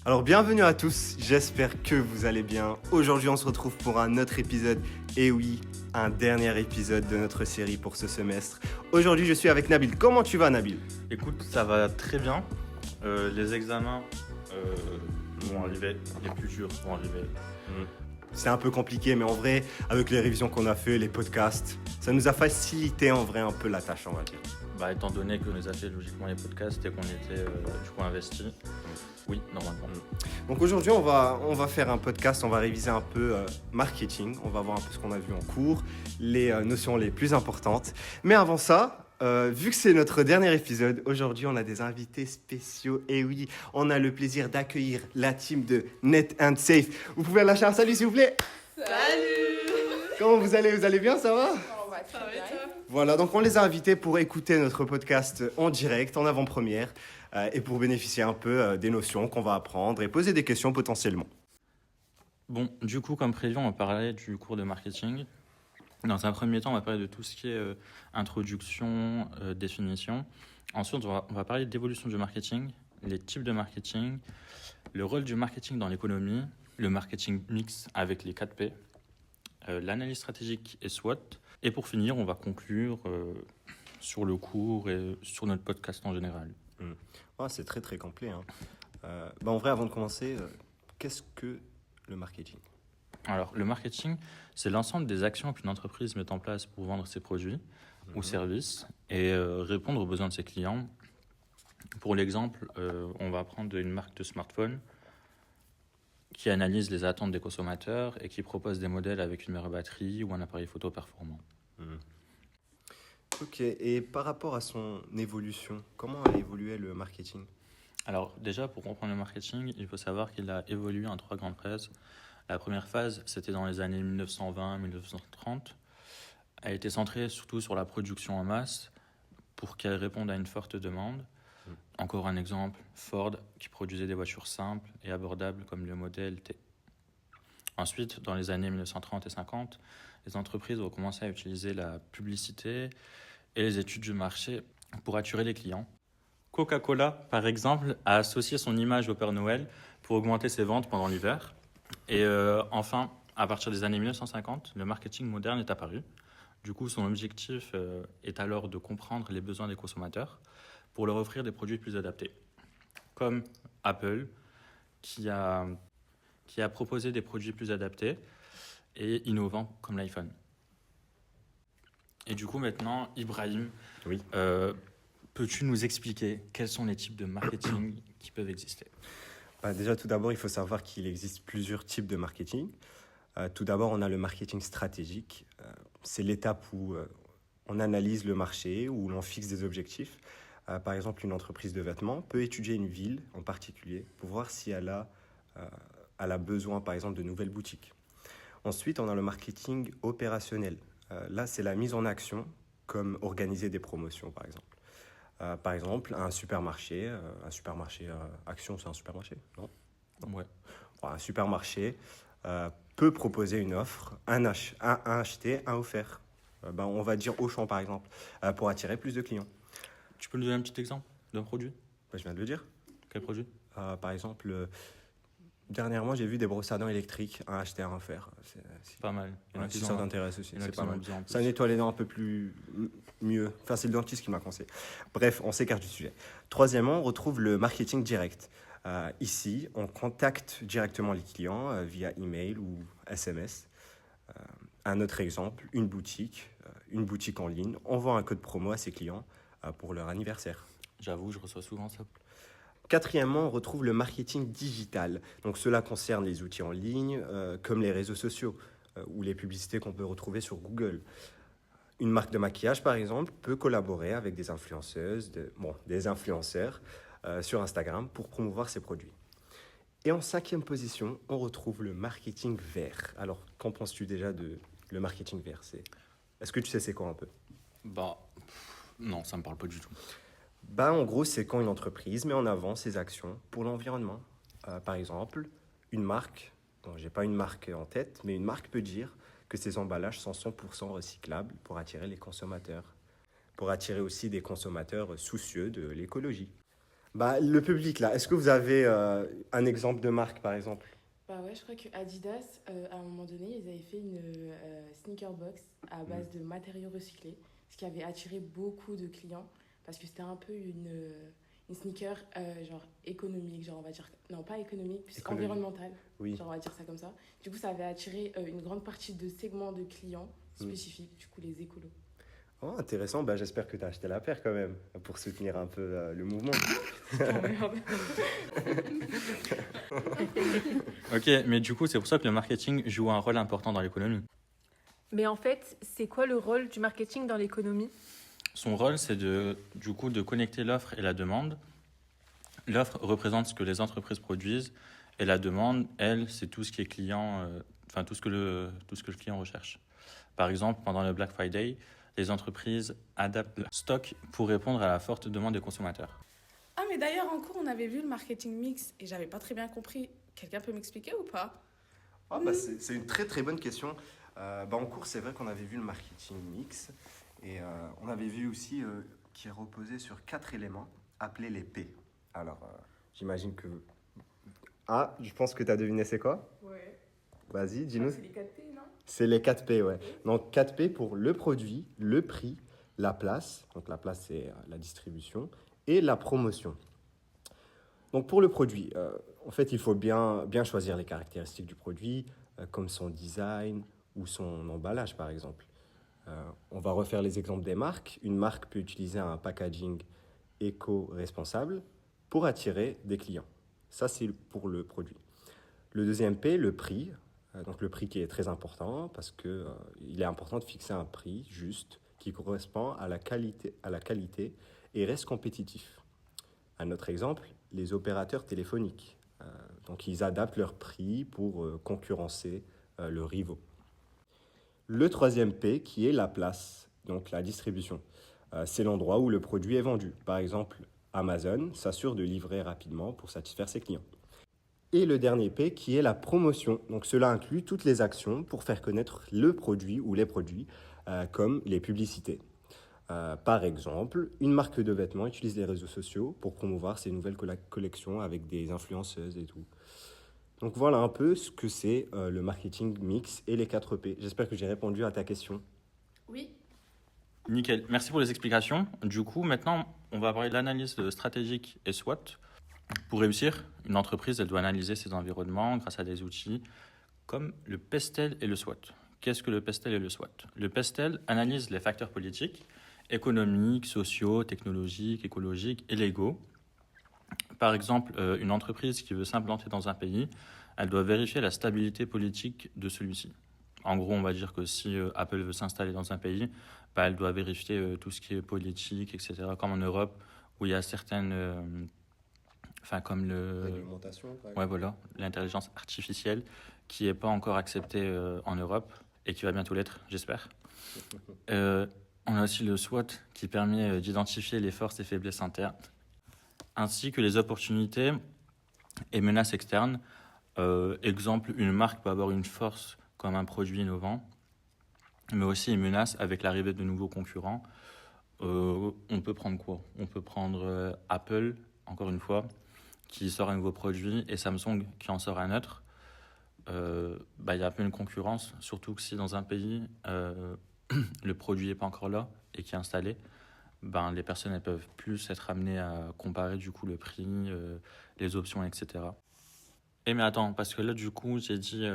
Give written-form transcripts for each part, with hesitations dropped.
Alors bienvenue à tous, j'espère que vous allez bien. Aujourd'hui on se retrouve pour un autre épisode, et oui, un dernier épisode de notre série pour ce semestre. Aujourd'hui je suis avec Nabil. Comment tu vas Nabil? Écoute, ça va très bien. Les examens vont arriver, les plus durs vont arriver. C'est un peu compliqué mais en vrai, avec les révisions qu'on a fait, les podcasts, ça nous a facilité en vrai un peu la tâche on va dire. Étant donné qu'on les a fait logiquement les podcasts et qu'on était du coup investis, oui, normalement. Donc aujourd'hui on va faire un podcast, on va réviser un peu marketing, on va voir un peu ce qu'on a vu en cours, les notions les plus importantes. Mais avant ça, vu que c'est notre dernier épisode, aujourd'hui on a des invités spéciaux. Et oui, on a le plaisir d'accueillir la team de Net and Safe. Vous pouvez lâcher un salut s'il vous plaît. Salut! Comment vous allez? Vous allez bien, ça va? On va très bien. Voilà, donc on les a invités pour écouter notre podcast en direct, en avant-première, et pour bénéficier un peu des notions qu'on va apprendre et poser des questions potentiellement. Bon, du coup, comme prévu, on va parler du cours de marketing. Dans un premier temps, on va parler de tout ce qui est introduction, définition. Ensuite, on va parler d'évolution du marketing, les types de marketing, le rôle du marketing dans l'économie, le marketing mix avec les 4 P, l'analyse stratégique et SWOT. Et pour finir, on va conclure sur le cours et sur notre podcast en général. C'est très très complet. En vrai, avant de commencer, qu'est-ce que le marketing? Alors, le marketing, c'est l'ensemble des actions qu'une entreprise met en place pour vendre ses produits ou services et répondre aux besoins de ses clients. Pour l'exemple, on va prendre une marque de smartphone qui analyse les attentes des consommateurs et qui propose des modèles avec une meilleure batterie ou un appareil photo performant. Ok, et par rapport à son évolution, comment a évolué le marketing? Alors déjà, pour comprendre le marketing, il faut savoir qu'il a évolué en 3 grandes phases. La première phase, c'était dans les années 1920-1930. Elle a été centrée surtout sur la production en masse pour qu'elle réponde à une forte demande. Encore un exemple, Ford qui produisait des voitures simples et abordables comme le modèle T. Ensuite, dans les années 1930 et 50, les entreprises ont commencé à utiliser la publicité et les études du marché pour attirer les clients. Coca-Cola, par exemple, a associé son image au Père Noël pour augmenter ses ventes pendant l'hiver. Et enfin, à partir des années 1950, le marketing moderne est apparu. Du coup, son objectif est alors de comprendre les besoins des consommateurs pour leur offrir des produits plus adaptés. Comme Apple, qui a proposé des produits plus adaptés et innovants comme l'iPhone. Et du coup, maintenant, Ibrahim, Oui. peux-tu nous expliquer quels sont les types de marketing qui peuvent exister? Déjà, tout d'abord, il faut savoir qu'il existe plusieurs types de marketing. Tout d'abord, on a le marketing stratégique. C'est l'étape où on analyse le marché, où l'on fixe des objectifs. Par exemple, une entreprise de vêtements peut étudier une ville en particulier pour voir si elle a besoin, par exemple, de nouvelles boutiques. Ensuite, on a le marketing opérationnel. Là, c'est la mise en action, comme organiser des promotions, par exemple. Par exemple, un supermarché, Action, c'est un supermarché, non? Ouais. Un supermarché peut proposer une offre, un acheté, un offert. On va dire Auchan, par exemple, pour attirer plus de clients. Tu peux nous donner un petit exemple d'un produit? Je viens de le dire. Quel produit? Par exemple, dernièrement, j'ai vu des brosses à dents électriques, un acheté, un offert. C'est Pas mal. Il y en a qui si ont- ça t'intéresse aussi, il y en a c'est qui pas ont mal. bien en plus. Ça nettoie les dents un peu mieux. Enfin, c'est le dentiste qui m'a conseillé. Bref, on s'écarte du sujet. Troisièmement, on retrouve le marketing direct. Ici, on contacte directement les clients via email ou SMS. Un autre exemple, une boutique en ligne envoie un code promo à ses clients pour leur anniversaire. J'avoue, je reçois souvent ça. Quatrièmement, on retrouve le marketing digital. Donc cela concerne les outils en ligne, comme les réseaux sociaux ou les publicités qu'on peut retrouver sur Google. Une marque de maquillage, par exemple, peut collaborer avec des des influenceurs sur Instagram pour promouvoir ses produits. Et en 5e position, on retrouve le marketing vert. Alors, qu'en penses-tu déjà de le marketing vert? Est-ce que tu sais c'est quoi un peu? Non, ça me parle pas du tout. En gros, c'est quand une entreprise met en avant ses actions pour l'environnement. Par exemple, une marque, j'ai pas une marque en tête, mais une marque peut dire que ses emballages sont 100% recyclables pour attirer les consommateurs. Pour attirer aussi des consommateurs soucieux de l'écologie. Bah, le public, là, est-ce que vous avez un exemple de marque, par exemple? Bah ouais, je crois que Adidas, à un moment donné, ils avaient fait une sneaker box à base de matériaux recyclés, ce qui avait attiré beaucoup de clients parce que c'était un peu une sneaker genre économique, genre on va dire, non pas économique, plus Économique. environnementale, Oui. genre on va dire ça comme ça. Du coup, ça avait attiré une grande partie de segments de clients Mm. spécifiques, du coup les écolos. Oh, intéressant. Bah, j'espère que tu as acheté la paire quand même, pour soutenir un peu le mouvement. Putain, merde. Ok, mais du coup, c'est pour ça que le marketing joue un rôle important dans l'économie. Mais en fait, c'est quoi le rôle du marketing dans l'économie? Son rôle, c'est du coup, de connecter l'offre et la demande. L'offre représente ce que les entreprises produisent et la demande, elle, c'est tout ce qui est client, enfin tout ce que le client recherche. Par exemple, pendant le Black Friday, les entreprises adaptent leur stock pour répondre à la forte demande des consommateurs. Ah, mais d'ailleurs, en cours, on avait vu le marketing mix et j'avais pas très bien compris. Quelqu'un peut m'expliquer ou pas? Ah, bah, c'est une très très bonne question. Bah, en cours, c'est vrai qu'on avait vu le marketing mix et on avait vu aussi qui reposait sur 4 éléments appelés les P. Alors, j'imagine que... Ah, je pense que tu as deviné c'est quoi? Ouais. Vas-y, dis-nous. C'est les 4 P, non? C'est les 4 P, ouais. Donc 4 P pour le produit, le prix, la place. Donc la place, c'est la distribution et la promotion. Donc pour le produit, en fait, il faut bien choisir les caractéristiques du produit, comme son design ou son emballage, par exemple. On va refaire les exemples des marques. Une marque peut utiliser un packaging éco-responsable pour attirer des clients. Ça, c'est pour le produit. Le deuxième P, le prix. Donc le prix qui est très important parce que il est important de fixer un prix juste qui correspond à la qualité et reste compétitif. Un autre exemple, les opérateurs téléphoniques. Donc ils adaptent leur prix pour concurrencer leurs rivaux. Le troisième P qui est la place, donc la distribution. C'est l'endroit où le produit est vendu. Par exemple, Amazon s'assure de livrer rapidement pour satisfaire ses clients. Et le dernier P qui est la promotion. Donc cela inclut toutes les actions pour faire connaître le produit ou les produits, comme les publicités. Par exemple, une marque de vêtements utilise les réseaux sociaux pour promouvoir ses nouvelles collections avec des influenceuses et tout. Donc voilà un peu ce que c'est le marketing mix et les 4 P. J'espère que j'ai répondu à ta question. Oui. Nickel, merci pour les explications. Du coup, maintenant, on va parler de l'analyse stratégique et SWOT. Pour réussir, une entreprise, elle doit analyser ses environnements grâce à des outils comme le PESTEL et le SWOT. Qu'est-ce que le PESTEL et le SWOT? Le PESTEL analyse les facteurs politiques, économiques, sociaux, technologiques, écologiques et légaux. Par exemple, une entreprise qui veut s'implanter dans un pays, elle doit vérifier la stabilité politique de celui-ci. En gros, on va dire que si Apple veut s'installer dans un pays, bah, elle doit vérifier tout ce qui est politique, etc. Comme en Europe, où il y a certaines... Enfin, comme Réglementation, par exemple. ouais, voilà, l'intelligence artificielle qui n'est pas encore acceptée en Europe et qui va bientôt l'être, j'espère. On a aussi le SWOT qui permet d'identifier les forces et faiblesses internes, ainsi que les opportunités et menaces externes. Exemple, une marque peut avoir une force comme un produit innovant, mais aussi une menace avec l'arrivée de nouveaux concurrents. On peut prendre quoi? On peut prendre Apple, encore une fois, qui sort un nouveau produit, et Samsung qui en sort un autre. Bah, y a un peu une concurrence, surtout que si dans un pays, le produit n'est pas encore là et qui est installé, ben, les personnes elles peuvent plus être amenées à comparer du coup le prix, les options, etc. Et mais attends, parce que là du coup j'ai dit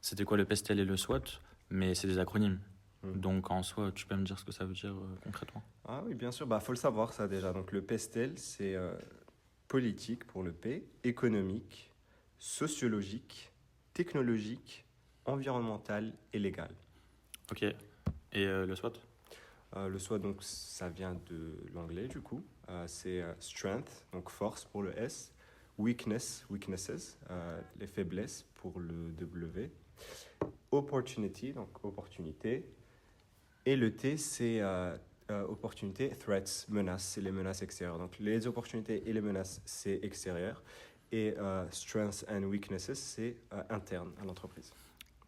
c'était quoi le PESTEL et le SWOT, mais c'est des acronymes. Donc en soi, tu peux me dire ce que ça veut dire concrètement? Ah oui, bien sûr, bah, faut le savoir ça déjà. Donc le PESTEL, c'est politique pour le P, économique, sociologique, technologique, environnemental et légal. Ok. Et le SWOT? Le SWOT, donc, ça vient de l'anglais du coup. C'est strength, donc force pour le S, weaknesses, les faiblesses pour le W, opportunity, donc opportunité, et le T, c'est opportunité, threats, menaces, c'est les menaces extérieures. Donc les opportunités et les menaces, c'est extérieur, et strengths and weaknesses, c'est interne à l'entreprise.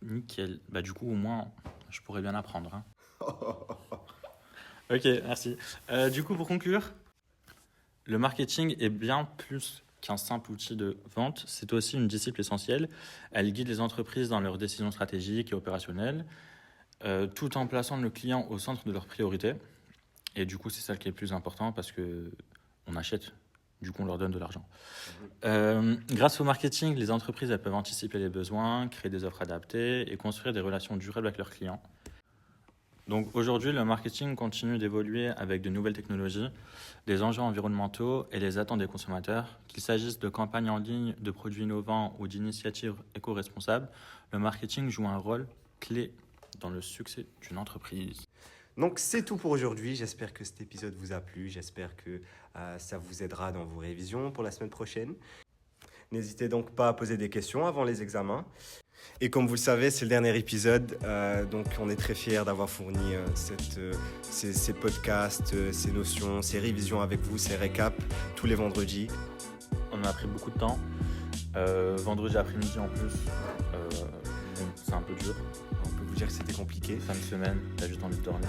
Nickel. Bah du coup au moins je pourrais bien apprendre. Hein. Ok, merci. Du coup pour conclure, Le marketing est bien plus qu'un simple outil de vente, c'est aussi une discipline essentielle. Elle guide les entreprises dans leurs décisions stratégiques et opérationnelles, tout en plaçant le client au centre de leurs priorités. Et du coup, c'est ça qui est le plus important parce qu'on achète, du coup, on leur donne de l'argent. Grâce au marketing, les entreprises elles peuvent anticiper les besoins, créer des offres adaptées et construire des relations durables avec leurs clients. Donc aujourd'hui, le marketing continue d'évoluer avec de nouvelles technologies, des enjeux environnementaux et les attentes des consommateurs. Qu'il s'agisse de campagnes en ligne, de produits innovants ou d'initiatives éco-responsables, le marketing joue un rôle clé dans le succès d'une entreprise. Donc c'est tout pour aujourd'hui, j'espère que cet épisode vous a plu, j'espère que ça vous aidera dans vos révisions pour la semaine prochaine. N'hésitez donc pas à poser des questions avant les examens. Et comme vous le savez, c'est le dernier épisode, donc on est très fiers d'avoir fourni ces podcasts, ces notions, ces révisions avec vous, ces récaps tous les vendredis. On a pris beaucoup de temps, vendredi après-midi en plus, bon, c'est un peu dur. On peut vous dire que c'était compliqué. Fin de semaine, t'as juste envie de dormir.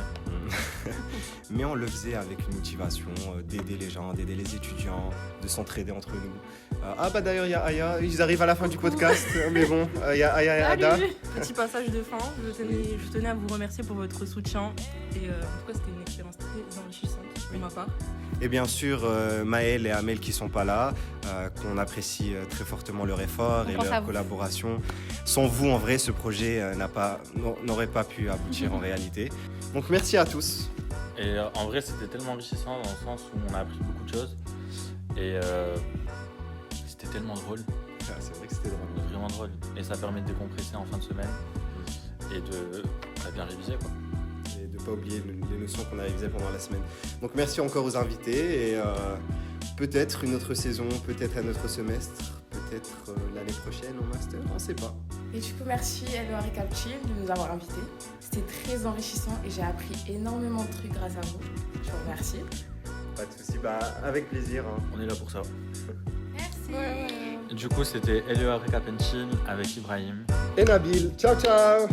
Mais on le faisait avec une motivation d'aider les gens, d'aider les étudiants, de s'entraider entre nous. D'ailleurs, il y a Aya, ils arrivent à la fin du podcast, mais bon, il y a Aya et Ada. Petit passage de fin. Je tenais à vous remercier pour votre soutien. Et en tout cas, c'était une expérience très enrichissante pour ma part. Et bien sûr, Maël et Amel qui sont pas là, qu'on apprécie très fortement leur effort et leur collaboration. Sans vous, en vrai, ce projet n'aurait pas pu aboutir en réalité. Donc merci à tous. Et en vrai, c'était tellement enrichissant dans le sens où on a appris beaucoup de choses. Et c'était tellement drôle. C'est vrai que c'était drôle. Vraiment drôle. Et ça permet de décompresser en fin de semaine et de bien réviser, quoi. Et de ne pas oublier les notions qu'on a révisées pendant la semaine. Donc merci encore aux invités et peut-être une autre saison, peut-être un autre semestre, peut-être l'année prochaine au master, on ne sait pas. Et du coup, merci LEA Recapchill de nous avoir invités. C'était très enrichissant et j'ai appris énormément de trucs grâce à vous. Je vous remercie. Pas de soucis, avec plaisir. Hein. On est là pour ça. Merci. Du coup, c'était LEA Recap & Chill avec Ibrahim. Et Nabil. Ciao, ciao.